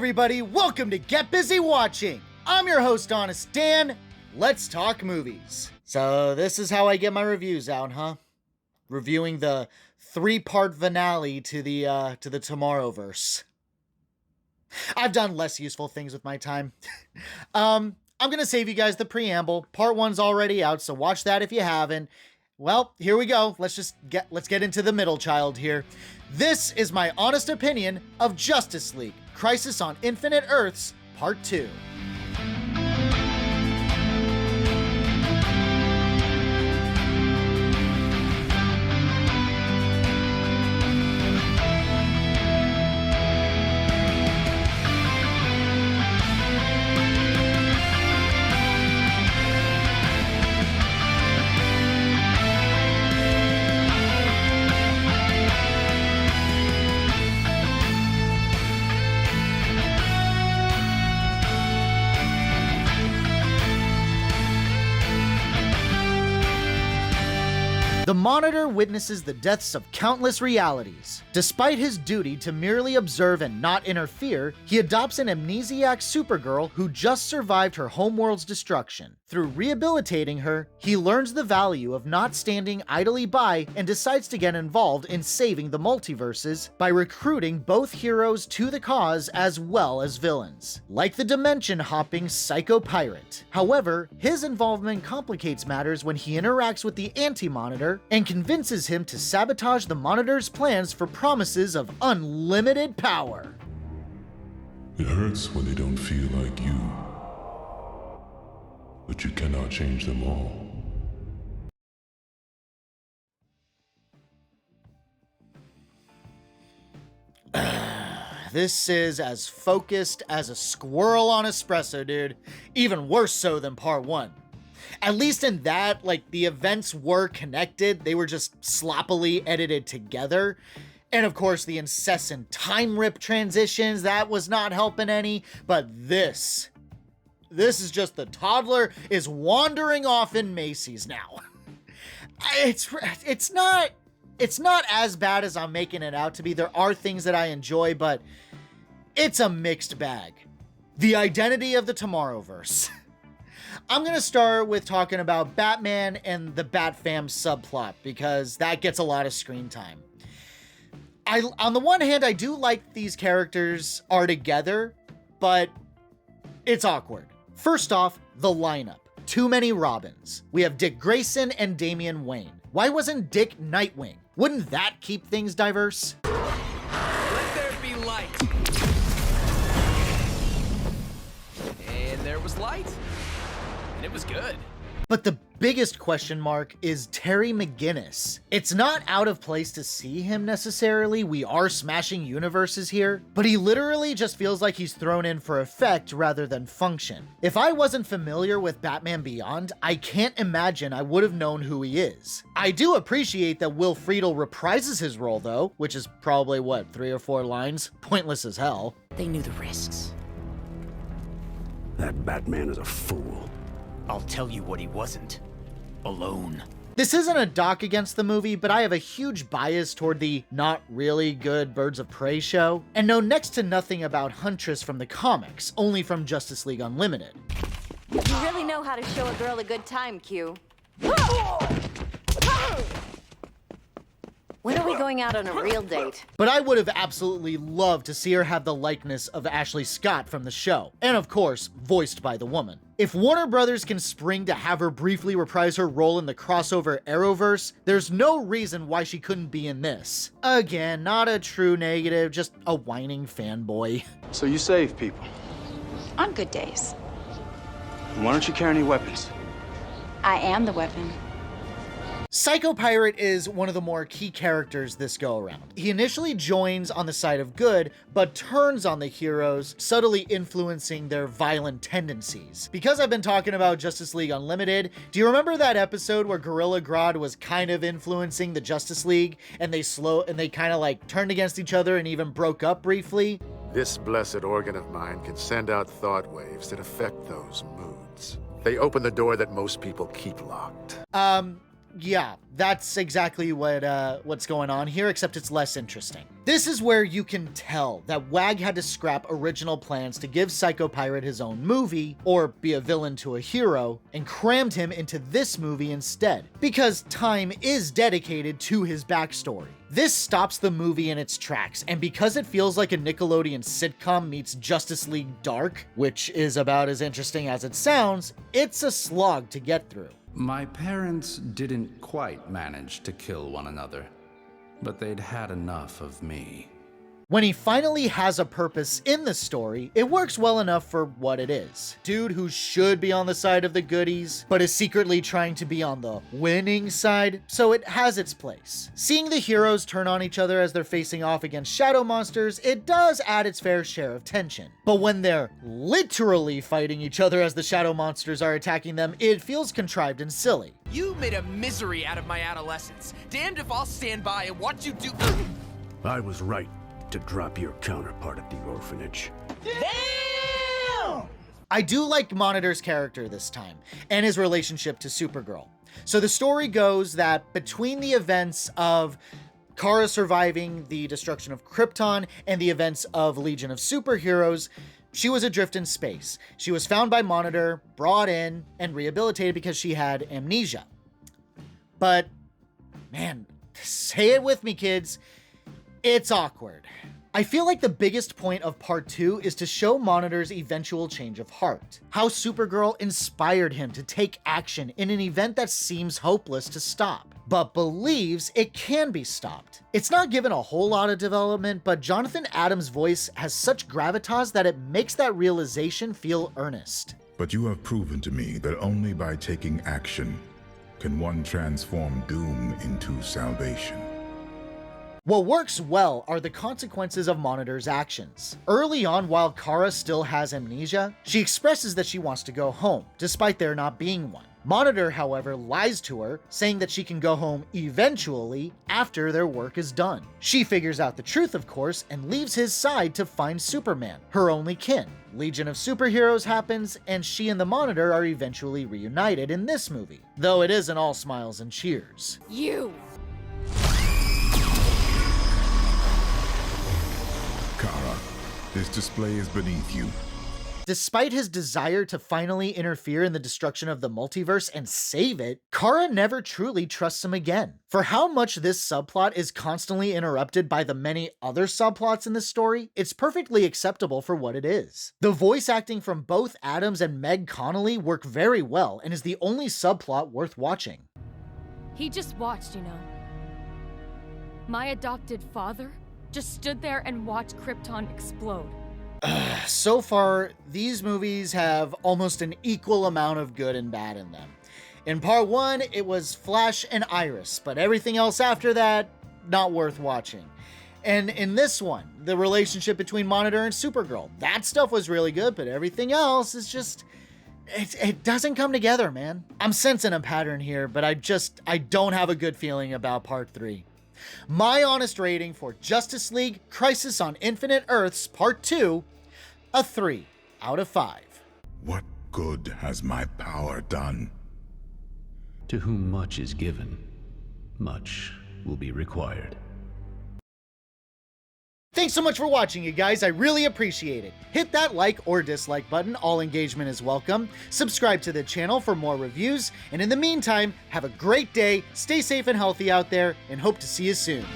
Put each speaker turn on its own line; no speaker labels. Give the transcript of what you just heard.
everybody, welcome to Get Busy Watching. I'm your host, Honest Dan. Let's talk movies. So this is how I get my reviews out, huh? Reviewing the 3-part finale to the Tomorrowverse. I've done less useful things with my time. I'm gonna save you guys the preamble. Part 1's already out, so watch that if you haven't. Well, here we go. Let's get into the middle child here. This is my honest opinion of Justice League: Crisis on Infinite Earths, Part 2. The Monitor witnesses the deaths of countless realities. Despite his duty to merely observe and not interfere, he adopts an amnesiac Supergirl who just survived her homeworld's destruction. Through rehabilitating her, he learns the value of not standing idly by and decides to get involved in saving the multiverses by recruiting both heroes to the cause as well as villains, like the dimension-hopping Psycho Pirate. However, his involvement complicates matters when he interacts with the Anti-Monitor and convinces him to sabotage the Monitor's plans for promises of unlimited power.
It hurts when they don't feel like you, but you cannot change them all.
This is as focused as a squirrel on espresso, dude. Even worse so than part 1. At least in that, like, the events were connected. They were just sloppily edited together. And of course, the incessant time rip transitions, that was not helping any. But this is just the toddler is wandering off in Macy's now. It's not as bad as I'm making it out to be. There are things that I enjoy, but it's a mixed bag. The identity of the Tomorrowverse. I'm going to start with talking about Batman and the Bat-Fam subplot, because that gets a lot of screen time. On the one hand, I do like these characters are together, but it's awkward. First off, the lineup. Too many Robins. We have Dick Grayson and Damian Wayne. Why wasn't Dick Nightwing? Wouldn't that keep things diverse?
Let there be light. And there was light. And it was good.
But the biggest question mark is Terry McGinnis. It's not out of place to see him necessarily, we are smashing universes here, but he literally just feels like he's thrown in for effect rather than function. If I wasn't familiar with Batman Beyond, I can't imagine I would have known who he is. I do appreciate that Will Friedle reprises his role though, which is probably, what, 3 or 4 lines? Pointless as hell.
They knew the risks.
That Batman is a fool.
I'll tell you what he wasn't. Alone.
This isn't a dock against the movie, but I have a huge bias toward the not really good Birds of Prey show, and know next to nothing about Huntress from the comics, only from Justice League Unlimited.
You really know how to show a girl a good time, Q. When are we going out on a real date?
But I would have absolutely loved to see her have the likeness of Ashley Scott from the show, and of course, voiced by the woman. If Warner Brothers can spring to have her briefly reprise her role in the crossover Arrowverse, there's no reason why she couldn't be in this. Again, not a true negative, just a whining fanboy.
So you save people.
On good days.
Why don't you carry any weapons?
I am the weapon.
Psycho Pirate is one of the more key characters this go-around. He initially joins on the side of good, but turns on the heroes, subtly influencing their violent tendencies. Because I've been talking about Justice League Unlimited, do you remember that episode where Gorilla Grodd was kind of influencing the Justice League, and they kind of like turned against each other and even broke up briefly?
This blessed organ of mine can send out thought waves that affect those moods. They open the door that most people keep locked.
Yeah, that's exactly what's going on here, except it's less interesting. This is where you can tell that WAG had to scrap original plans to give Psycho Pirate his own movie, or be a villain to a hero, and crammed him into this movie instead, because time is dedicated to his backstory. This stops the movie in its tracks, and because it feels like a Nickelodeon sitcom meets Justice League Dark, which is about as interesting as it sounds, it's a slog to get through.
My parents didn't quite manage to kill one another, but they'd had enough of me.
When he finally has a purpose in the story, it works well enough for what it is. Dude who should be on the side of the goodies, but is secretly trying to be on the winning side, so it has its place. Seeing the heroes turn on each other as they're facing off against shadow monsters, it does add its fair share of tension. But when they're literally fighting each other as the shadow monsters are attacking them, it feels contrived and silly.
You made a misery out of my adolescence. Damned if I'll stand by and watch you do.
I was right to drop your counterpart at the orphanage.
I do like Monitor's character this time, and his relationship to Supergirl. So the story goes that between the events of Kara surviving the destruction of Krypton and the events of Legion of Superheroes, she was adrift in space. She was found by Monitor, brought in, and rehabilitated because she had amnesia. But, man, say it with me, kids, it's awkward. I feel like the biggest point of part 2 is to show Monitor's eventual change of heart. How Supergirl inspired him to take action in an event that seems hopeless to stop, but believes it can be stopped. It's not given a whole lot of development, but Jonathan Adams' voice has such gravitas that it makes that realization feel earnest.
But you have proven to me that only by taking action can one transform doom into salvation.
What works well are the consequences of Monitor's actions. Early on, while Kara still has amnesia, she expresses that she wants to go home, despite there not being one. Monitor, however, lies to her, saying that she can go home eventually after their work is done. She figures out the truth, of course, and leaves his side to find Superman, her only kin. Legion of Superheroes happens, and she and the Monitor are eventually reunited in this movie, though it isn't all smiles and cheers.
You!
Kara, this display is beneath you.
Despite his desire to finally interfere in the destruction of the multiverse and save it, Kara never truly trusts him again. For how much this subplot is constantly interrupted by the many other subplots in the story, it's perfectly acceptable for what it is. The voice acting from both Adams and Meg Connolly work very well and is the only subplot worth watching.
He just watched, you know. My adopted father just stood there and watched Krypton explode.
So far, these movies have almost an equal amount of good and bad in them. In part 1, it was Flash and Iris, but everything else after that, not worth watching. And in this one, the relationship between Monitor and Supergirl, that stuff was really good, but everything else is just... It doesn't come together, man. I'm sensing a pattern here, but I don't have a good feeling about part 3. My honest rating for Justice League Crisis on Infinite Earths Part 2, a 3 out of 5.
What good has my power done?
To whom much is given, much will be required.
Thanks so much for watching, you guys. I really appreciate it. Hit that like or dislike button. All engagement is welcome. Subscribe to the channel for more reviews. And in the meantime, have a great day, stay safe and healthy out there, and hope to see you soon.